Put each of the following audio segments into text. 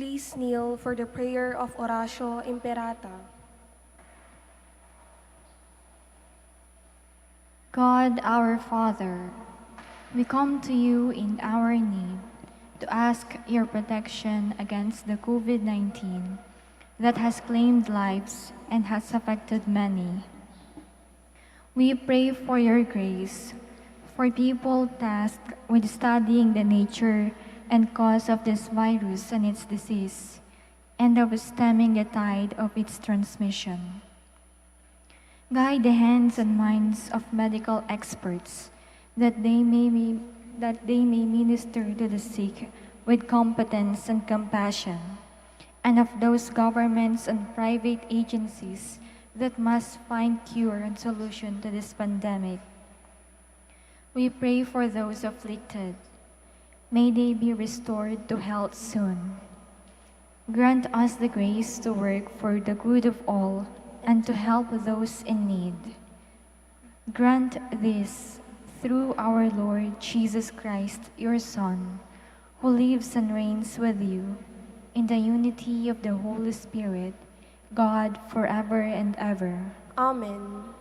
Please kneel for the prayer of Oratio Imperata. God our Father, we come to you in our need to ask your protection against the COVID-19 that has claimed lives and has affected many. We pray for your grace for people tasked with studying the nature and cause of this virus and its disease, and of stemming the tide of its transmission. Guide the hands and minds of medical experts that they may minister to the sick with competence and compassion, and of those governments and private agencies that must find cure and solution to this pandemic. We pray for those afflicted. May they be restored to health soon. Grant us the grace to work for the good of all and to help those in need. Grant this through our Lord Jesus Christ, your Son, who lives and reigns with you in the unity of the Holy Spirit, God forever and ever. Amen.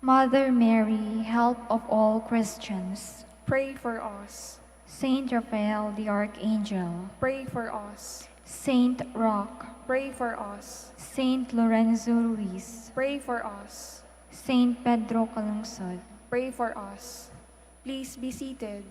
Mother Mary, help of all Christians, Pray for us. Saint Raphael the Archangel, Pray for us. Saint Roch, Pray for us. Saint Lorenzo Ruiz, Pray for us. Saint Pedro Calungsod, Pray for us. Please be seated.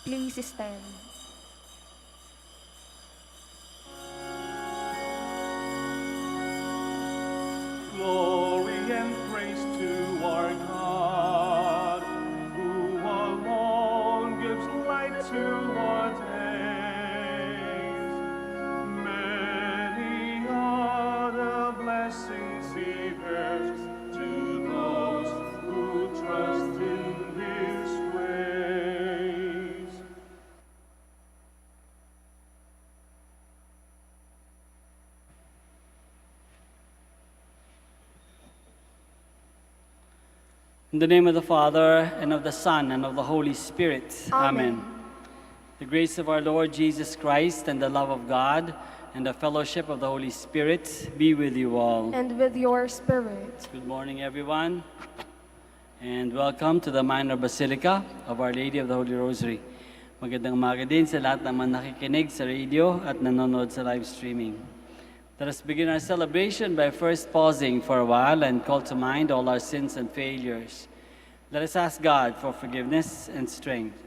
Please stand. Glory and praise to our God, who alone gives light to our days. Many are the blessings He bears to those who trust in His grace. In the name of the Father, and of the Son, and of the Holy Spirit. Amen. The grace of our Lord Jesus Christ, and the love of God, and the fellowship of the Holy Spirit be with you all. And with your spirit. Good morning, everyone, and welcome to the Minor Basilica of Our Lady of the Holy Rosary. Magandang umaga din sa lahat ng mga nakikinig sa radio at nanonood sa live streaming. Let us begin our celebration by first pausing for a while and call to mind all our sins and failures. Let us ask God for forgiveness and strength.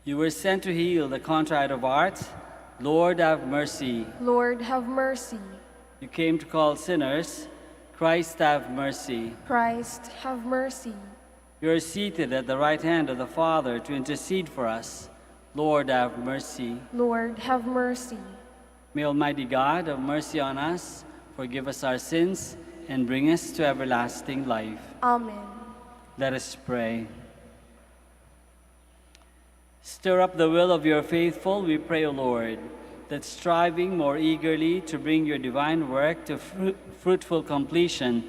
You were sent to heal the contrite of heart. Lord, have mercy. Lord, have mercy. You came to call sinners. Christ, have mercy. Christ, have mercy. You are seated at the right hand of the Father to intercede for us. Lord, have mercy. Lord, have mercy. May Almighty God have mercy on us, forgive us our sins, and bring us to everlasting life. Amen. Let us pray. Stir up the will of your faithful, we pray, O Lord, that striving more eagerly to bring your divine work to fruitful completion,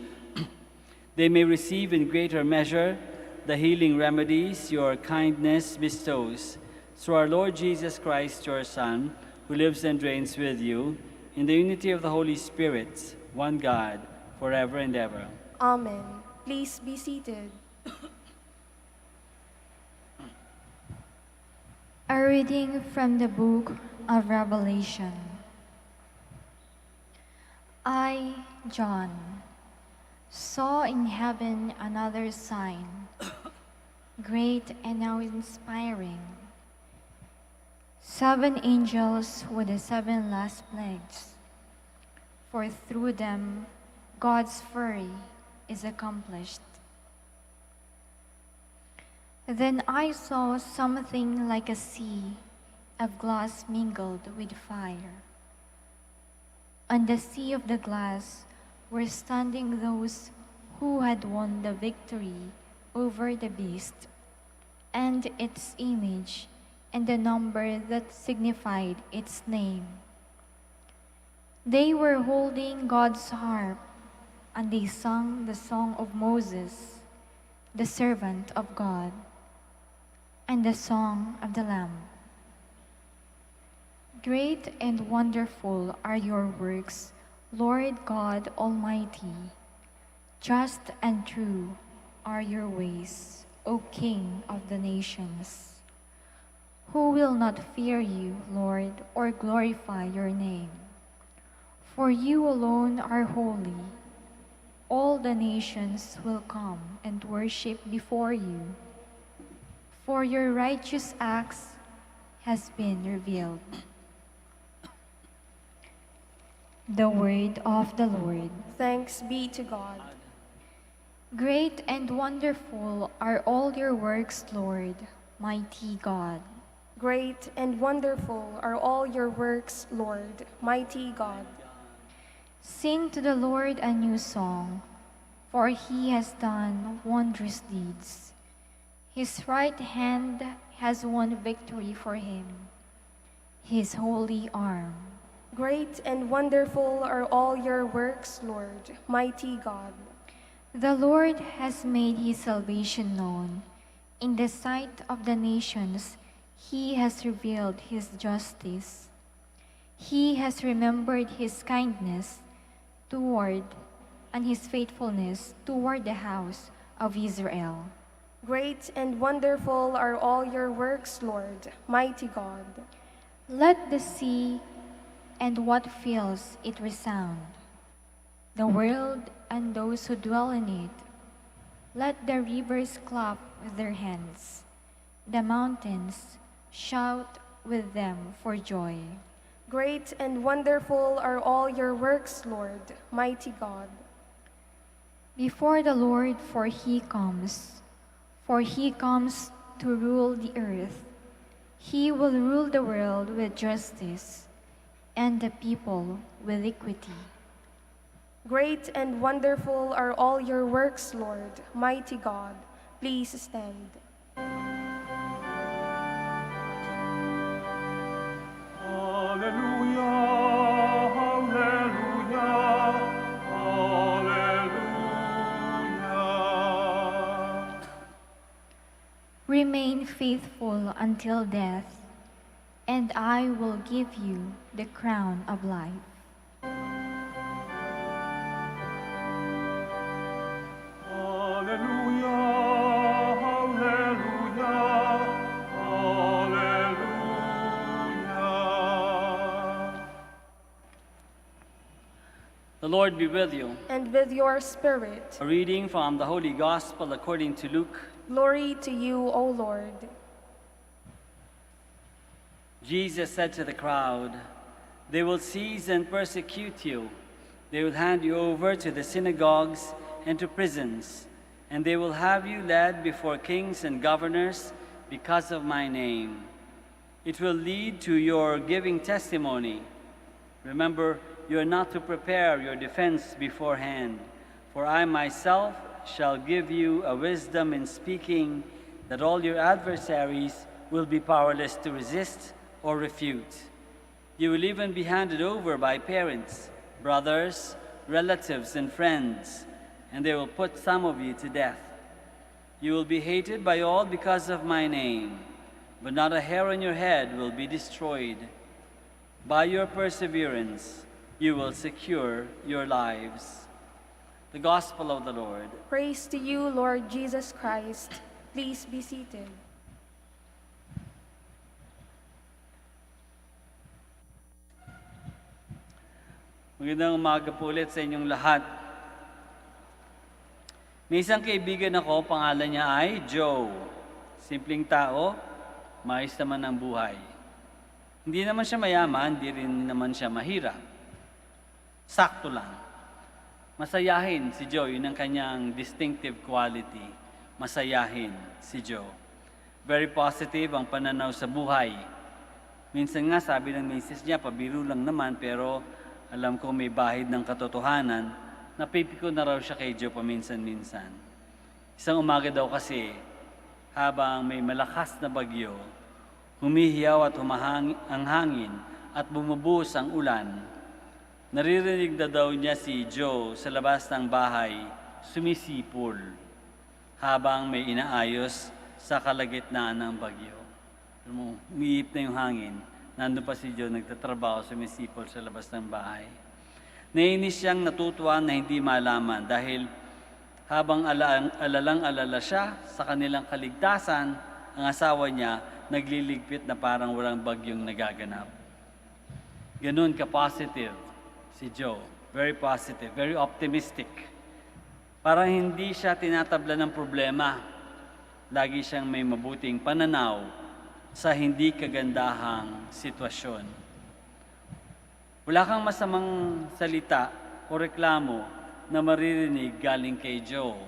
they may receive in greater measure the healing remedies your kindness bestows. Through our Lord Jesus Christ, your Son, who lives and reigns with you, in the unity of the Holy Spirit, one God, forever and ever. Amen. Please be seated. A reading from the book of Revelation. I, John, saw in heaven another sign, great and awe-inspiring. 7 angels with the 7 last plagues, for through them God's fury is accomplished. Then I saw something like a sea of glass mingled with fire. On the sea of the glass were standing those who had won the victory over the beast and its image and the number that signified its name. They were holding God's harp, and they sung the song of Moses, the servant of God, and the song of the Lamb. Great and wonderful are your works, Lord God Almighty. Just and true are your ways, O King of the nations. Who will not fear you, Lord, or glorify your name? For you alone are holy. All the nations will come and worship before you, for your righteous acts has been revealed. The word of the Lord. Thanks be to God. Great and wonderful are all your works, Lord, mighty God. Great and wonderful are all your works, Lord, mighty God. Sing to the Lord a new song, for he has done wondrous deeds. His right hand has won victory for him, his holy arm. Great and wonderful are all your works, Lord, mighty God. The Lord has made his salvation known. In the sight of the nations, he has revealed his justice. He has remembered his kindness toward and his faithfulness toward the house of Israel. Great and wonderful are all your works, Lord, mighty God. Let the sea and what fills it resound. the world and those who dwell in it. Let the rivers clap with their hands, the mountains shout with them for joy. Great and wonderful are all your works, Lord, mighty God. Before the Lord, for he comes to rule the earth. He will rule the world with justice and the people with equity. Great and wonderful are all your works, Lord, mighty God. Please stand. Alleluia, alleluia, alleluia. Remain faithful until death, and I will give you the crown of life. Alleluia, alleluia, alleluia. The Lord be with you. And with your spirit, A reading from the Holy Gospel according to Luke. glory to you, O Lord. Jesus said to the crowd, "They will seize and persecute you. They will hand you over to the synagogues and to prisons, and they will have you led before kings and governors because of my name. It will lead to your giving testimony. Remember, you are not to prepare your defense beforehand, for I myself shall give you a wisdom in speaking that all your adversaries will be powerless to resist or refute. You will even be handed over by parents, brothers, relatives, and friends, and they will put some of you to death. You will be hated by all because of my name, but not a hair on your head will be destroyed. By your perseverance, you will secure your lives." The Gospel of the Lord. Praise to you, Lord Jesus Christ. Please be seated. Magandang umaga po ulit sa inyong lahat. May isang kaibigan ako, pangalan niya ay Joe. Simpleng tao, maayos naman ang buhay. Hindi naman siya mayaman, hindi rin naman siya mahirap. Sakto lang. Masayahin si Joe, yun ang kanyang distinctive quality. Masayahin si Joe. Very positive ang pananaw sa buhay. Minsan nga sabi ng misis niya, pabiro lang naman, pero alam ko may bahid ng katotohanan, napipiko na raw siya kay Joe paminsan-minsan. Isang umaga daw kasi, habang may malakas na bagyo, humihiyaw at ang hangin at bumubuhos ang ulan, naririnig na daw niya si Joe sa labas ng bahay, sumisipol, habang may inaayos sa kalagitnaan ng bagyo. Umiip na yung hangin, nandun pa si Joe, nagtatrabaho, sumisipol sa labas ng bahay. Nainis siyang natutuwa na hindi malaman dahil habang alalang-alala siya sa kanilang kaligtasan, ang asawa niya nagliligpit na parang walang bagyong nagaganap. Ganun ka-positive si Joe. Very positive, very optimistic. Parang hindi siya tinatabla ng problema. Lagi siyang may mabuting pananaw sa hindi kagandahang sitwasyon. Wala kang masamang salita o reklamo na maririnig galing kay Joe.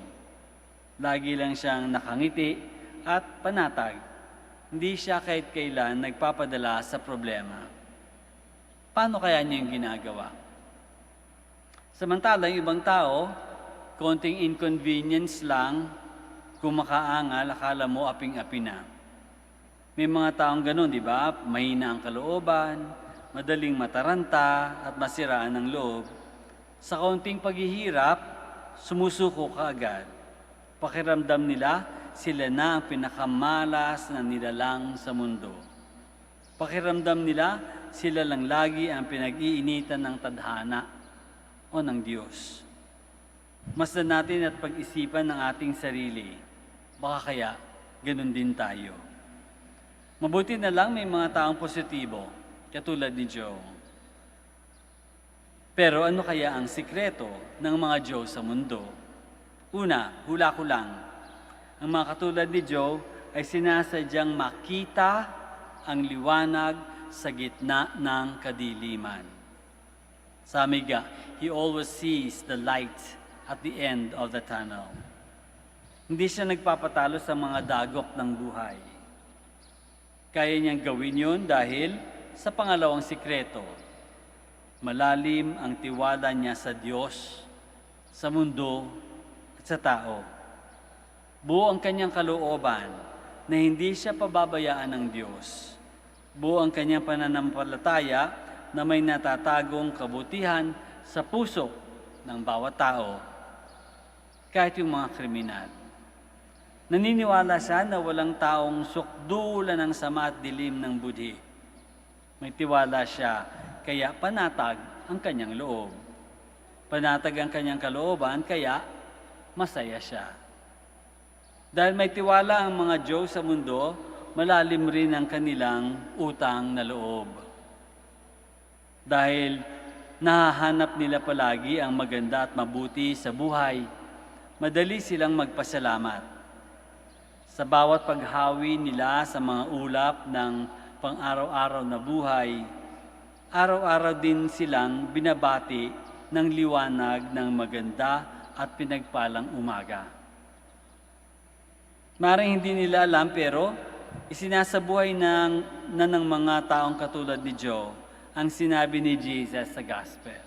Lagi lang siyang nakangiti at panatag. Hindi siya kahit kailan nagpapadala sa problema. Paano kaya niya yung ginagawa? Samantala, yung ibang tao, konting inconvenience lang, kung makaangal, akala mo aping-api na. May mga taong ganun, di ba? Mahina ang kalooban, madaling mataranta at masiraan ng loob. Sa kaunting paghihirap, sumusuko ka agad. Pakiramdam nila, sila na ang pinakamalas na nilalang sa mundo. Pakiramdam nila, sila lang lagi ang pinag-iinitan ng tadhana o ng Diyos. Masdan natin at pag-isipan ng ating sarili. Baka kaya, ganun din tayo. Mabuti na lang may mga taong positibo, katulad ni Joe. Pero ano kaya ang sikreto ng mga Diyos sa mundo? Una, hula ko lang. Ang mga katulad ni Joe ay sinasadyang makita ang liwanag sa gitna ng kadiliman. Sabi nga, he always sees the light at the end of the tunnel. Hindi siya nagpapatalo sa mga dagok ng buhay. Kaya niyang gawin yun dahil sa pangalawang sikreto, malalim ang tiwala niya sa Diyos, sa mundo, at sa tao. Buo ang kanyang kalooban na hindi siya pababayaan ng Diyos. Buo ang kanyang pananampalataya na may natatagong kabutihan sa puso ng bawat tao, kahit yung mga kriminal. Naniniwala siya na walang taong sukdulan ng sama at dilim ng budhi. May tiwala siya, kaya panatag ang kanyang loob. Panatag ang kanyang kalooban, kaya masaya siya. Dahil may tiwala ang mga Diyos sa mundo, malalim rin ang kanilang utang na loob. Dahil nahahanap nila palagi ang maganda at mabuti sa buhay, madali silang magpasalamat. Sa bawat paghawi nila sa mga ulap ng pang-araw-araw na buhay, araw-araw din silang binabati ng liwanag ng maganda at pinagpalang umaga. Maring hindi nila alam pero isinasabuhay ng mga taong katulad ni Joe ang sinabi ni Jesus sa Gospel.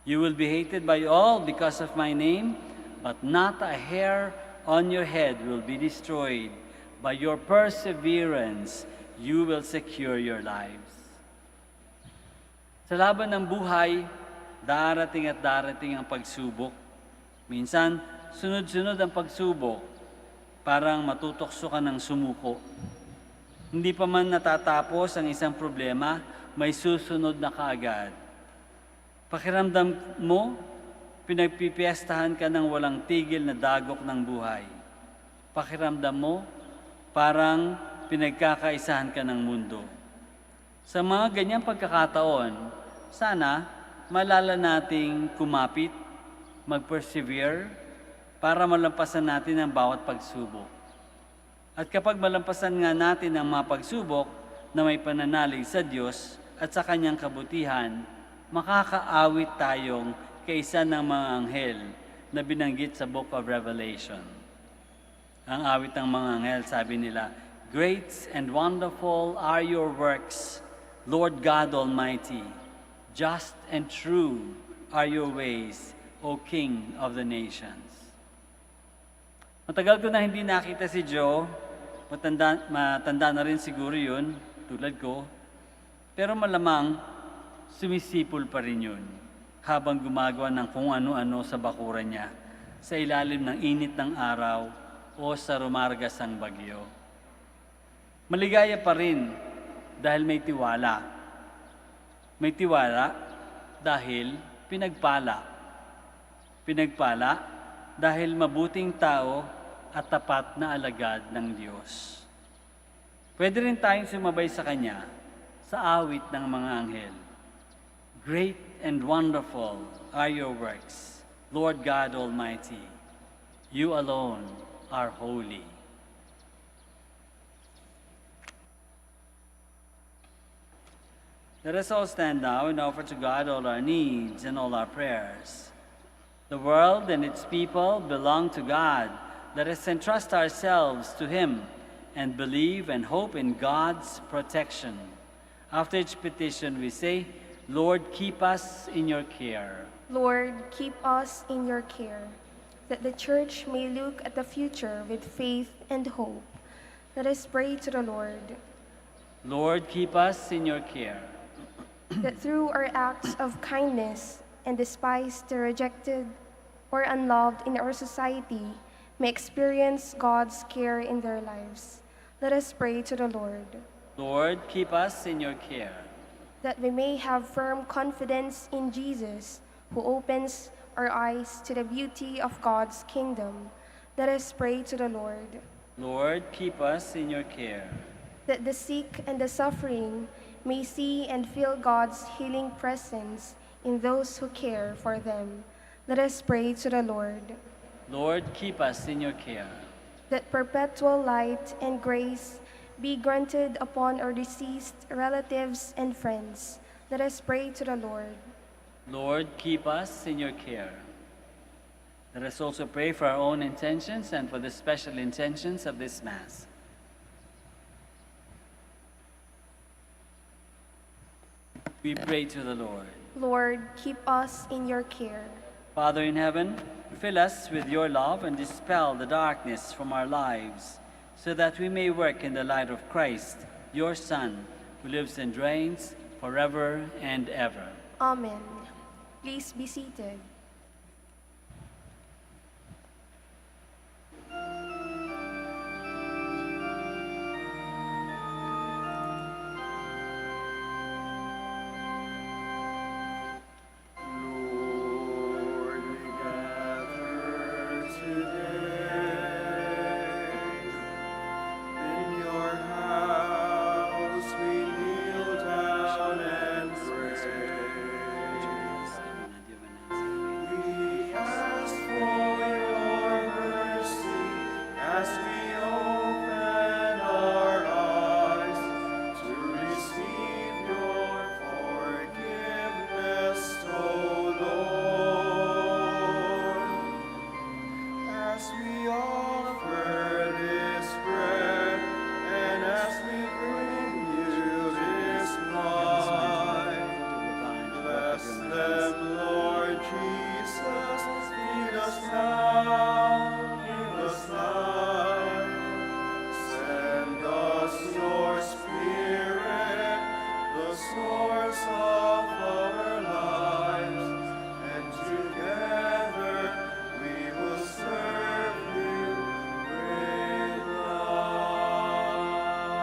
You will be hated by all because of my name, but not a hair on your head will be destroyed. By your perseverance, you will secure your lives. Sa laban ng buhay, darating at darating ang pagsubok. Minsan, sunod-sunod ang pagsubok, parang matutokso ka ng sumuko. Hindi pa man natatapos ang isang problema, may susunod na kaagad. Pakiramdam mo, pinagpipiestahan ka ng walang tigil na dagok ng buhay. Pakiramdam mo, parang pinagkakaisahan ka ng mundo. Sa mga ganyang pagkakataon, sana malala nating kumapit, mag-persevere, para malampasan natin ang bawat pagsubok. At kapag malampasan nga natin ang mga pagsubok na may pananalig sa Diyos at sa Kanyang kabutihan, makakaawit tayong kaisa ng mga anghel na binanggit sa Book of Revelation. Ang awit ng mga anghel, sabi nila, Great and wonderful are your works, Lord God Almighty. Just and true are your ways, O King of the nations. Matagal ko na hindi nakita si Joe. Matanda na rin siguro yun, tulad ko. Pero malamang, sumisipol pa rin yun habang gumagawa ng kung ano-ano sa bakuran niya sa ilalim ng init ng araw o sa rumargas ang bagyo. Maligaya pa rin dahil may tiwala. May tiwala dahil pinagpala. Pinagpala dahil mabuting tao at tapat na alagad ng Diyos. Pwede rin tayong sumabay sa Kanya sa awit ng mga anghel. Great and wonderful are your works, Lord God Almighty. You alone are holy. Let us all stand now and offer to God all our needs and all our prayers. The world and its people belong to God. Let us entrust ourselves to Him and believe and hope in God's protection. After each petition we say, Lord, keep us in your care. Lord, keep us in your care, that the Church may look at the future with faith and hope. Let us pray to the Lord. Lord, keep us in your care. That through our acts of kindness and despise the rejected or unloved in our society may experience God's care in their lives. Let us pray to the Lord. Lord, keep us in your care. That we may have firm confidence in Jesus, who opens our eyes to the beauty of God's kingdom. Let us pray to the Lord. Lord, keep us in your care. That the sick and the suffering may see and feel God's healing presence in those who care for them. Let us pray to the Lord. Lord, keep us in your care. That perpetual light and grace be granted upon our deceased relatives and friends. Let us pray to the Lord. Lord, keep us in your care. Let us also pray for our own intentions and for the special intentions of this Mass. We pray to the Lord. Lord, keep us in your care. Father in heaven, fill us with your love and dispel the darkness from our lives, so that we may work in the light of Christ, your Son, who lives and reigns forever and ever. Amen. Please be seated. Lord, we gather today in your house. We kneel down and pray. We ask for your mercy as we open our eyes to receive your forgiveness, O Lord. As we offer this bread and as we bring you this wine, bless them, Lord Jesus. Feed us now, give us life. Send us your Spirit, the source of our lives, and together we will serve you with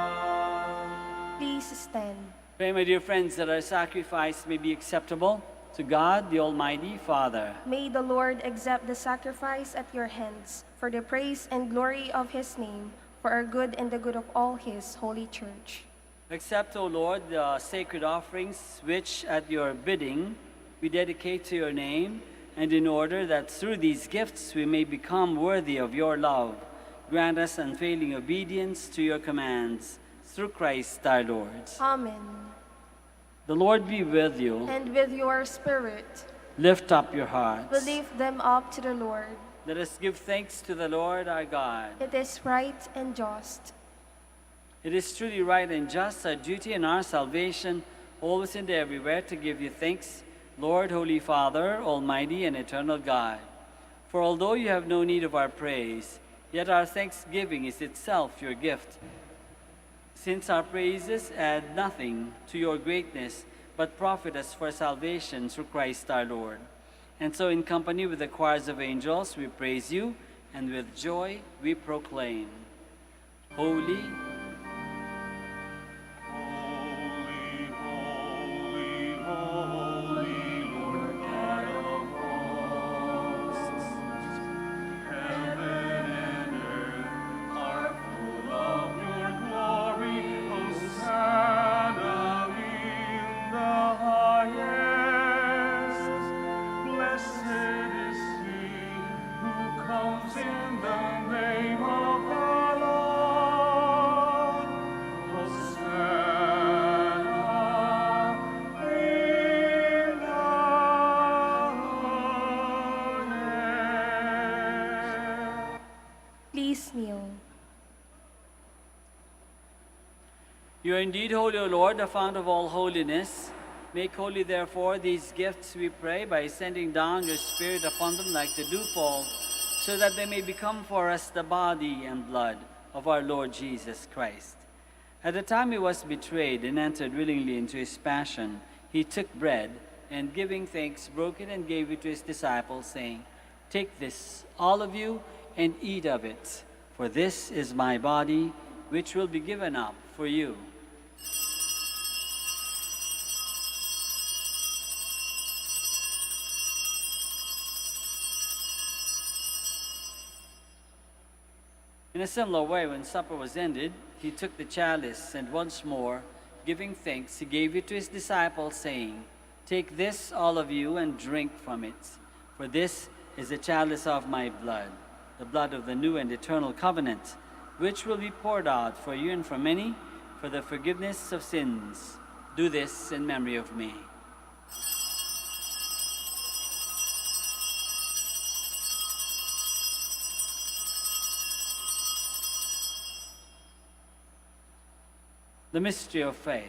love. Please stand. Pray, my dear friends, that our sacrifice may be acceptable to God, the Almighty Father. May the Lord accept the sacrifice at your hands for the praise and glory of his name, for our good and the good of all his holy church. Accept, O Lord, the sacred offerings which, at your bidding, we dedicate to your name, and in order that through these gifts we may become worthy of your love, grant us unfailing obedience to your commands, through Christ our Lord. Amen. The Lord be with you. And with your spirit, Lift up your we hearts. lift them up to the Lord. Let us give thanks to the Lord our God. It is right and just. It is truly right and just, our duty and our salvation, always and everywhere, to give you thanks, Lord, Holy Father, Almighty and eternal God. For although you have no need of our praise, yet our thanksgiving is itself your gift. Since our praises add nothing to your greatness, but profit us for salvation through Christ our Lord. And so in company with the choirs of angels, we praise you, and with joy we proclaim, Holy, Holy, holy, holy, Lord God of hosts. Heaven and earth are full of your glory. Hosanna in the highest. Blessed is he who comes in the name of the Lord. Hosanna in the highest. Please kneel. you are indeed holy, O Lord, the fount of all holiness. Make holy, therefore, these gifts, we pray, by sending down your Spirit upon them like the dewfall, so that they may become for us the body and blood of our Lord Jesus Christ. At the time he was betrayed and entered willingly into his passion, he took bread, and giving thanks, broke it and gave it to his disciples, saying, Take this, all of you, and eat of it, for this is my body, which will be given up for you. In a similar way, when supper was ended, he took the chalice, and once more, giving thanks, he gave it to his disciples, saying, Take this, all of you, and drink from it. For this is the chalice of my blood, the blood of the new and eternal covenant, which will be poured out for you and for many for the forgiveness of sins. Do this in memory of me. The mystery of faith.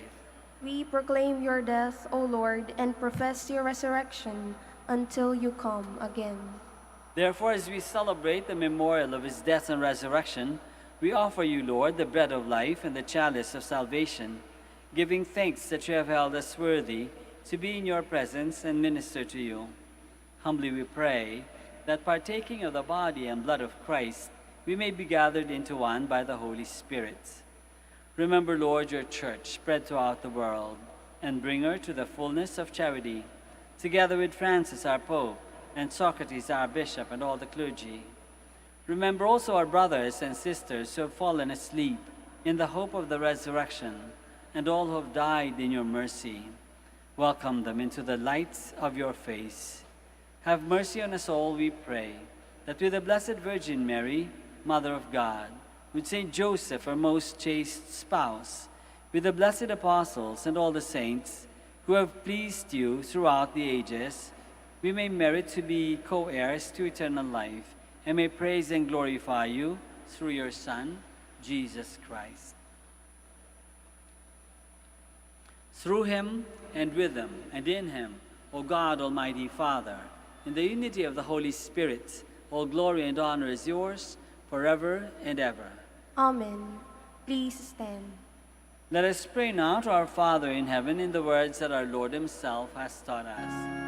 We proclaim your death, O Lord, and profess your resurrection until you come again. Therefore, as we celebrate the memorial of his death and resurrection, we offer you, Lord, the bread of life and the chalice of salvation, giving thanks that you have held us worthy to be in your presence and minister to you. Humbly we pray that partaking of the body and blood of Christ, we may be gathered into one by the Holy Spirit. Remember, Lord, your church spread throughout the world, and bring her to the fullness of charity, together with Francis, our Pope, and Socrates, our Bishop, and all the clergy. Remember also our brothers and sisters who have fallen asleep in the hope of the resurrection, and all who have died in your mercy. Welcome them into the light of your face. Have mercy on us all, we pray, that with the Blessed Virgin Mary, Mother of God, with Saint Joseph, her most chaste spouse, with the blessed apostles and all the saints who have pleased you throughout the ages, we may merit to be co-heirs to eternal life, and may praise and glorify you through your Son, Jesus Christ. Through him, and with him, and in him, O God, Almighty Father, in the unity of the Holy Spirit, all glory and honor is yours forever and ever. Amen. Please stand. Let us pray now to our Father in heaven in the words that our Lord himself has taught us.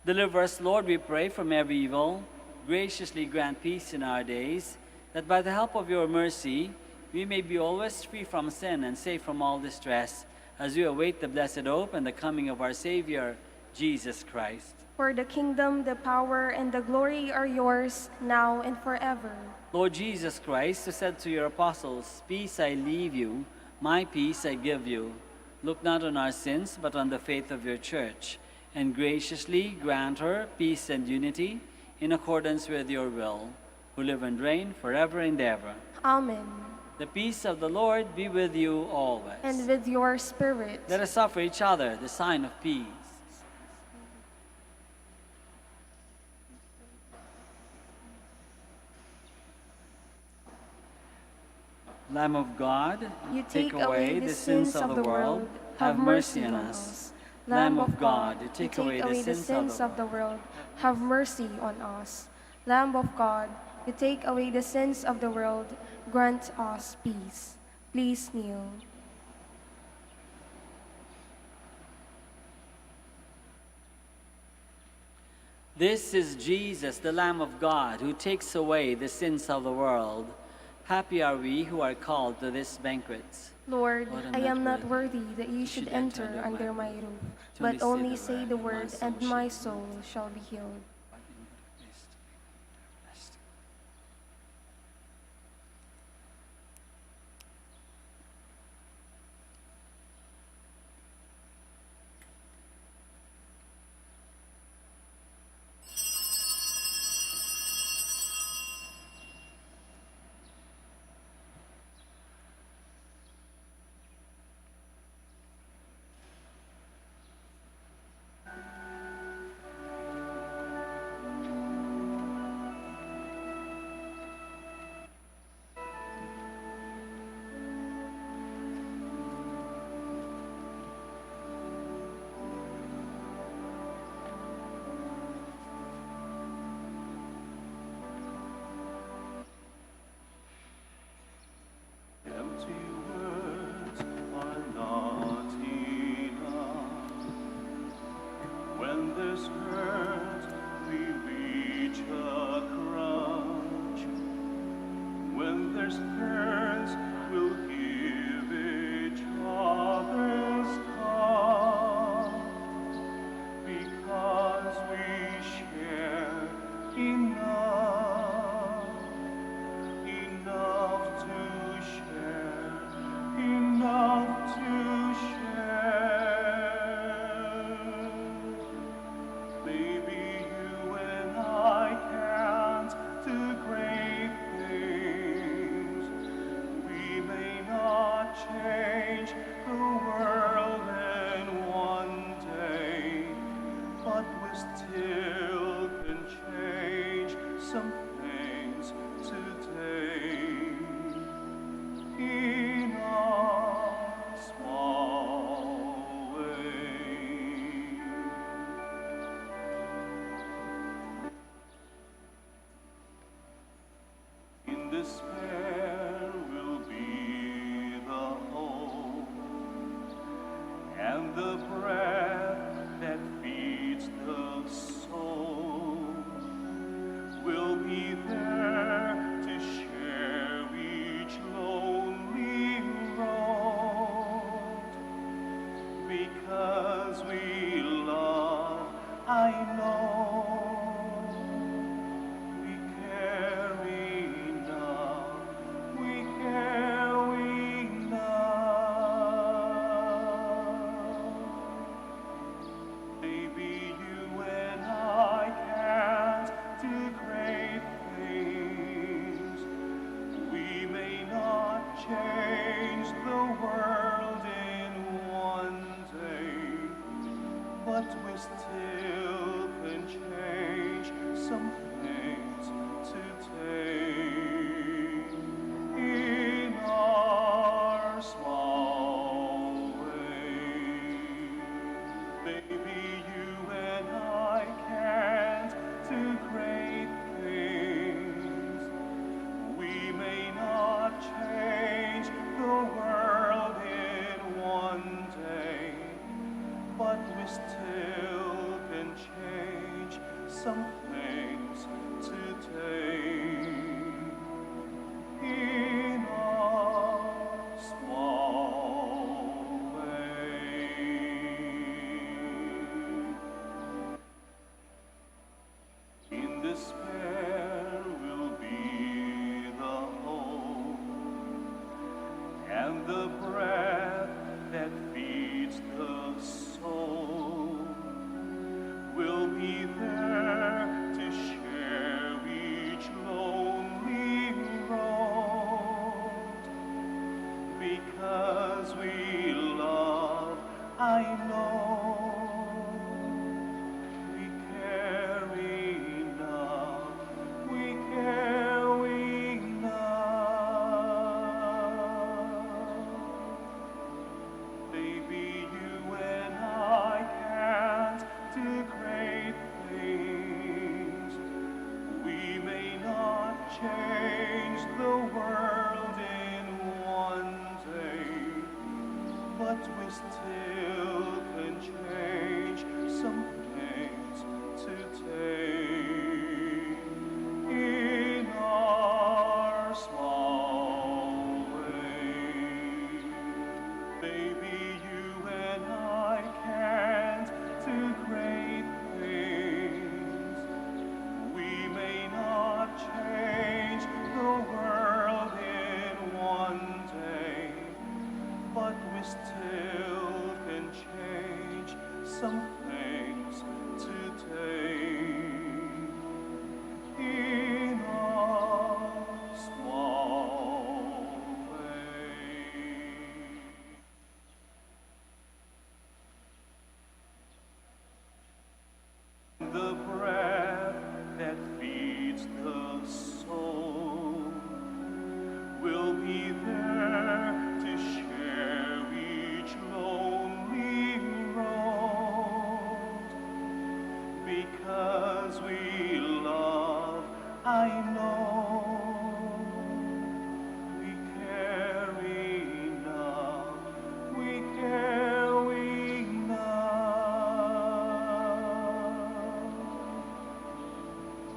Deliver us, Lord, we pray, from every evil. Graciously grant peace in our days, that by the help of your mercy, we may be always free from sin and safe from all distress, as we await the blessed hope and the coming of our Savior, Jesus Christ. For the kingdom, the power, and the glory are yours, now and forever. Lord Jesus Christ, who said to your apostles, "Peace I leave you, my peace I give you," look not on our sins, but on the faith of your church, and graciously grant her peace and unity in accordance with your will, who live and reign forever and ever. Amen. The peace of the Lord be with you always. And with your spirit. Let us offer each other the sign of peace. Lamb of God, You take away the sins of the world, have mercy on us. Lamb of God, you take away the sins of the world, have mercy on us. Lamb of God, you take away the sins of the world, grant us peace. Please kneel. This is Jesus, the Lamb of God, who takes away the sins of the world. Happy are we who are called to this banquet. Lord, Lord, I am not worthy that you should should enter enter under my roof, Only but say only the say word, the and my word, soul and shall my be soul shall be healed. Empty words are not enough. When there's hurt, we reach across. When there's thirst, we'll give each other's cup. Because we share enough, enough to share, enough to share. Maybe you and I can't do great things. We may not change the world in one day, but we still can change some things today in a small way. In despair will be the hope and the breath that feeds the soul. Will be there to share each lonely road. Because we love, I know. We care enough, we care enough. Maybe you and I can't do great things. We may not change the world in one day, but we still can change some things today in our small way. Maybe you and I can't do great things. We may not change the world in one day, but we still change the world in one day, but we still can change some things today in our small way. Maybe you and I can't do great things. We may not change the world in one day, but we still can change some things today in our small way. The breath that feeds the soul will be there to share each lonely road. Because we love, I know we care enough, we care enough.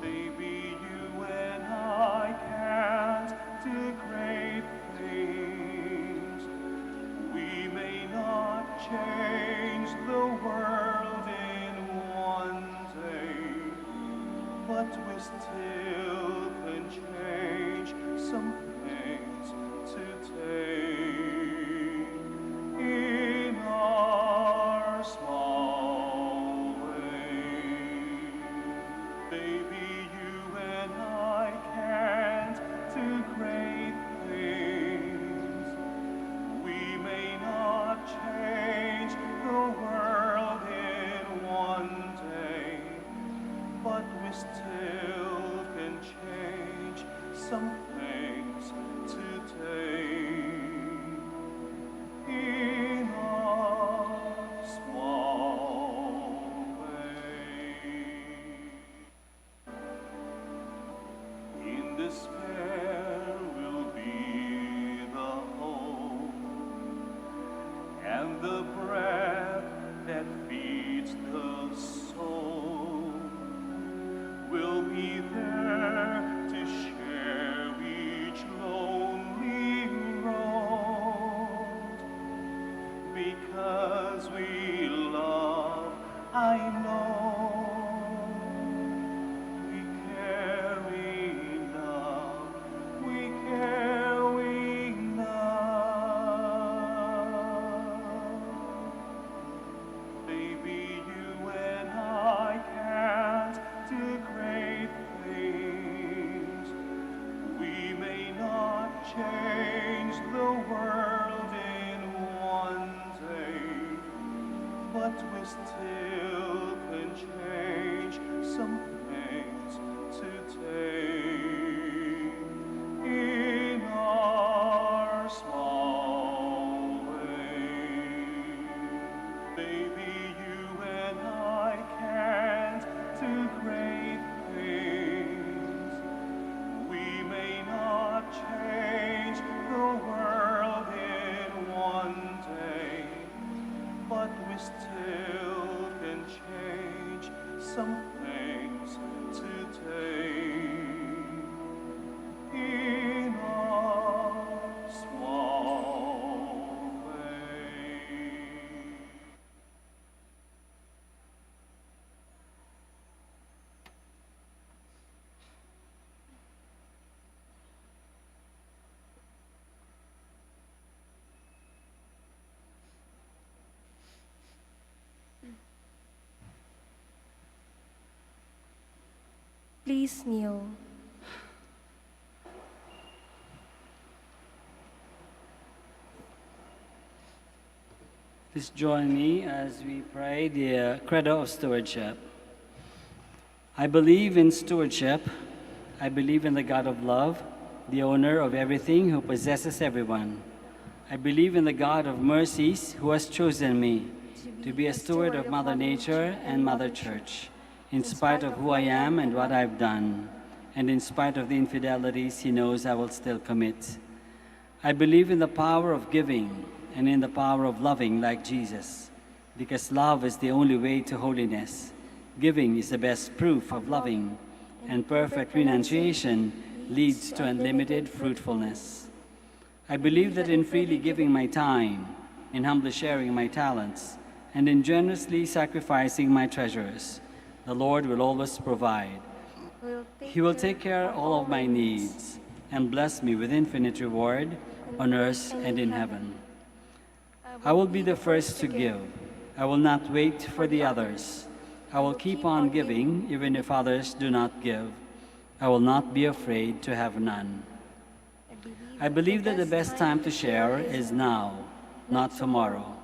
Baby, you and I can't do great things. We may not change the world in one day, but we still can change some things today in our small way. Baby, you and I can't do great things. We may not change the world in one day, but we still can change some things today in our small way. In despair will be the hope, and the breath that feeds the soul will be there to share each lonely road. Because we love, I know we care enough, we care enough. Baby, you and I can't do great things. We may not change the world in one day, but we still can change some things today in our small way. Baby, you and I can't do great things. We may not change the world in one day, but we still can change some things today in our small way. Please kneel. Please join me as we pray the Credo of Stewardship. I believe in stewardship. I believe in the God of love, the owner of everything, who possesses everyone. I believe in the God of mercies, who has chosen me to be a steward of Mother Nature and Mother Church, in spite of who I am and what I've done. and in spite of the infidelities he knows I will still commit. I believe in the power of giving and in the power of loving like Jesus, because love is the only way to holiness. Giving is the best proof of loving, and perfect renunciation leads to unlimited fruitfulness. I believe that in freely giving my time, in humbly sharing my talents, and in generously sacrificing my treasures, the Lord will always provide. He will take care of all of my needs and bless me with infinite reward on earth and in heaven. I will be the first to give. I will not wait for the others. I will keep on giving even if others do not give. I will not be afraid to have none. I believe that the best time to share is now, not tomorrow,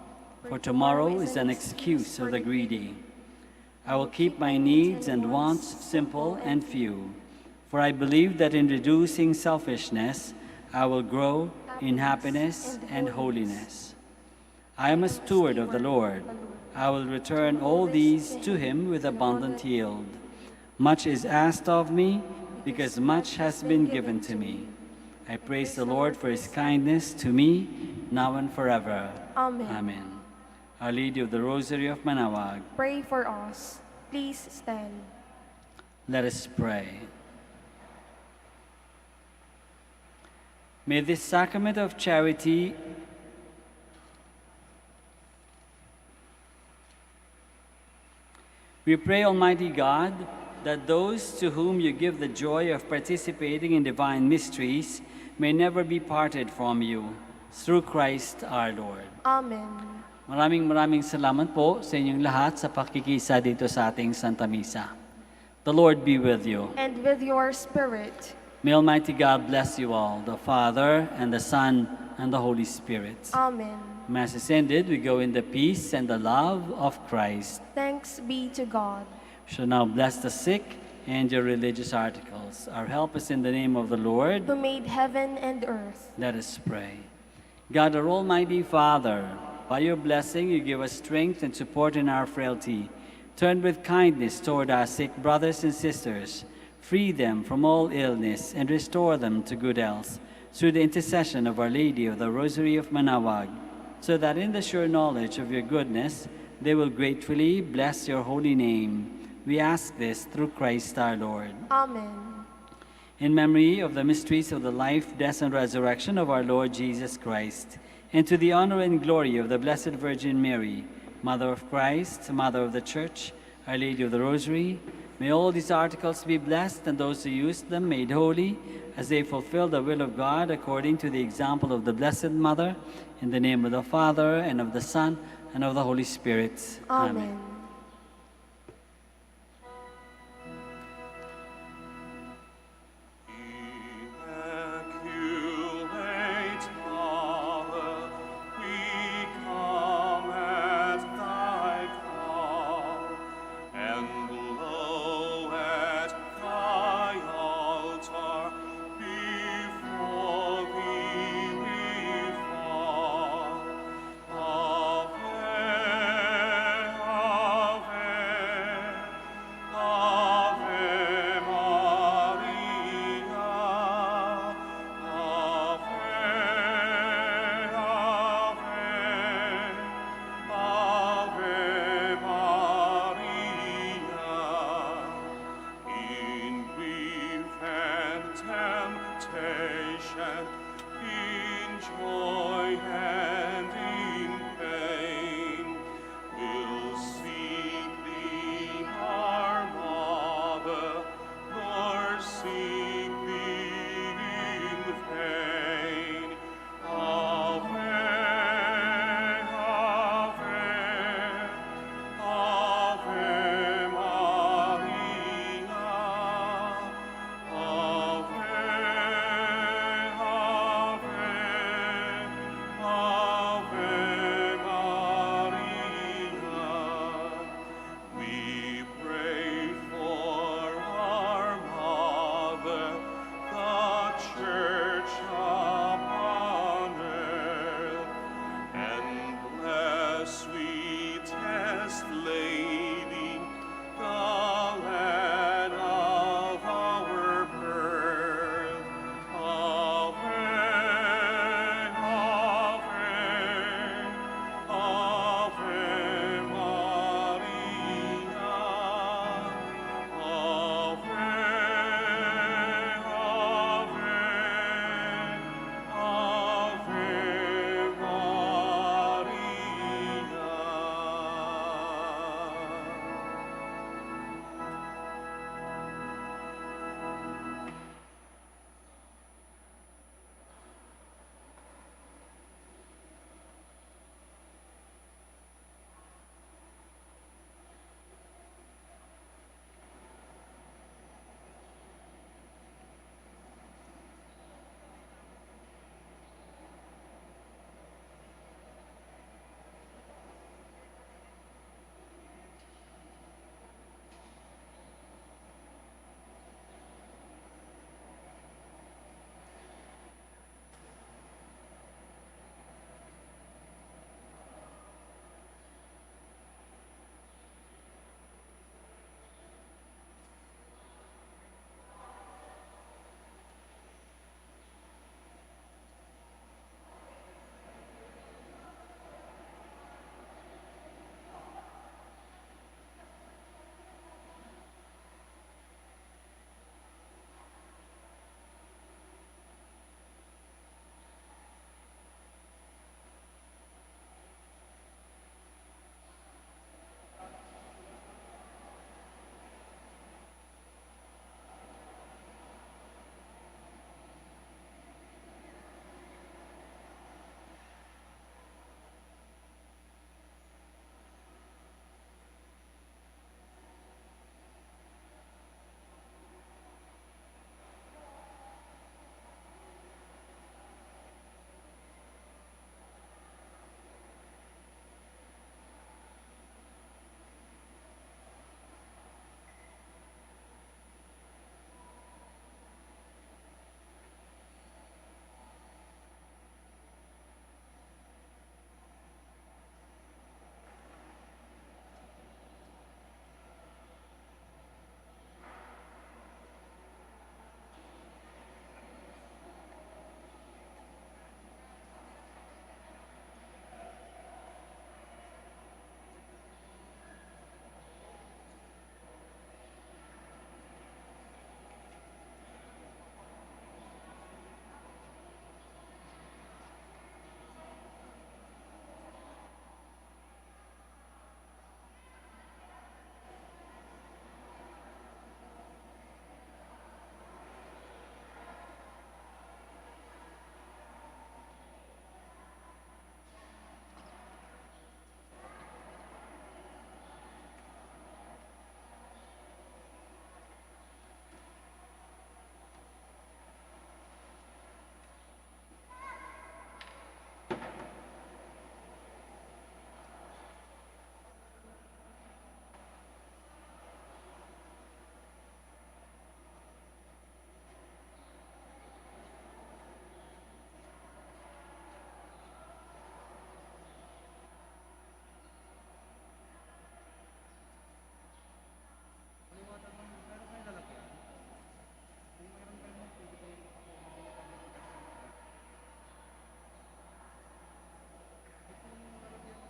for tomorrow is an excuse of the greedy. I will keep my needs and wants simple and few, for I believe that in reducing selfishness, I will grow in happiness and holiness. I am a steward of the Lord. I will return all these to him with abundant yield. Much is asked of me, because much has been given to me. I praise the Lord for his kindness to me, now and forever. Amen. Amen. Our Lady of the Rosary of Manaoag, Pray for us. Please stand. let us pray. May this sacrament of charity we pray, Almighty God, that those to whom you give the joy of participating in divine mysteries may never be parted from you, through Christ our Lord. Amen. Maraming salamat po sa inyong lahat sa pakikisa dito sa ating Santa Misa. The Lord be with you. And with your spirit. May Almighty God bless you all, the Father, and the Son, and the Holy Spirit. Amen. Mass is ended. We go in the peace and the love of Christ. Thanks be to God. Shall now bless the sick and your religious articles. Our help is in the name of the Lord. Who made heaven and earth. Let us pray. God, our Almighty Father, by your blessing you give us strength and support in our frailty. Turn with kindness toward our sick brothers and sisters. Free them from all illness and restore them to good health through the intercession of Our Lady of the Rosary of Manaoag, so that in the sure knowledge of your goodness they will gratefully bless your holy name. We ask this through Christ our Lord. Amen. In memory of the mysteries of the life, death, and resurrection of our Lord Jesus Christ, and to the honor and glory of the Blessed Virgin Mary, Mother of Christ, Mother of the Church, Our Lady of the Rosary, may all these articles be blessed and those who use them made holy as they fulfill the will of God according to the example of the Blessed Mother, in the name of the Father, and of the Son, and of the Holy Spirit. Amen. Immaculate Mother, we come at thy call, and low at thy altar before thee we fall. Ave, Ave, Ave Maria. Ave, Ave, Ave Maria. In grief and temptation, in joy and in